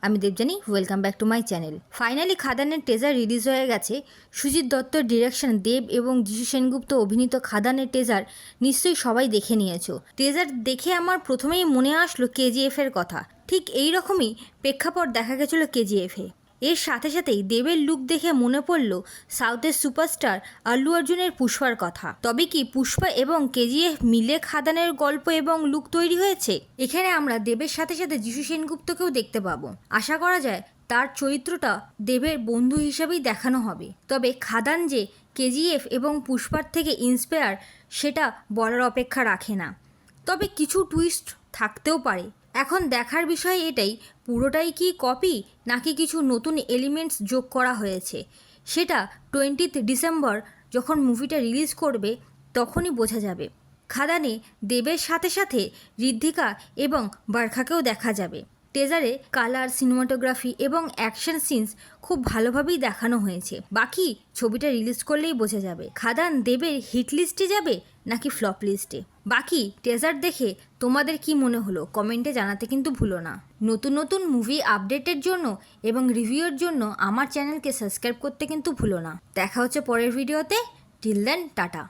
আমি Debjani, welcome back to my channel. Finally খাদানের teaser release হয়ে গেছে। সুজিত দত্তর ডিরেকশন, দেব এবং যিশু সেনগুপ্ত অভিনীত খাদানের টেজার নিশ্চয়ই সবাই দেখে নিয়েছো। টেজার দেখে আমার প্রথমেই মনে আসলো কেজিএফের কথা। ঠিক এই রকমই প্রেক্ষাপট দেখা গেছিলো কেজিএফে। এর সাথে সাথেই দেবের লুক দেখে মনে পড়ল সাউথের সুপারস্টার আল্লু অর্জুনের পুষ্পার কথা। তবে কি পুষ্পা এবং কেজিএফ মিলে খাদানের গল্প এবং লুক তৈরি হয়েছে? এখানে আমরা দেবের সাথে সাথে যিশু সেনগুপ্তকেও দেখতে পাবো। আশা করা যায় তার চরিত্রটা দেবের বন্ধু হিসেবেই দেখানো হবে। তবে খাদান যে কেজিএফ এবং পুষ্পার থেকে ইন্সপায়ার সেটা বলার অপেক্ষা রাখে না। তবে কিছু টুইস্ট থাকতেও পারে। এখন দেখার বিষয় এটাই, পুরোটাই কি কপি নাকি কিছু নতুন এলিমেন্টস যোগ করা হয়েছে। সেটা 20 ডিসেম্বর যখন মুভিটা রিলিজ করবে তখনই বোঝা যাবে। খাদানে দেবের সাথে সাথে ঋদ্ধিকা এবং বার্খাকেও দেখা যাবে। টেজারে কালার, সিনেমাটোগ্রাফি এবং অ্যাকশন সিনস খুব ভালোভাবেই দেখানো হয়েছে। বাকি ছবিটা রিলিজ করলেই বোঝা যাবে খাদান দেবের হিট লিস্টে যাবে নাকি ফ্লপ লিস্টে। বাকি টেজার দেখে তোমাদের কি মনে হলো কমেন্টে জানাতে কিন্তু ভুলো না। নতুন নতুন মুভি আপডেটের জন্য এবং রিভিউর জন্য আমার চ্যানেলকে সাবস্ক্রাইব করতে কিন্তু ভুলো না। দেখা হচ্ছে পরের ভিডিওতে। Till then, tata.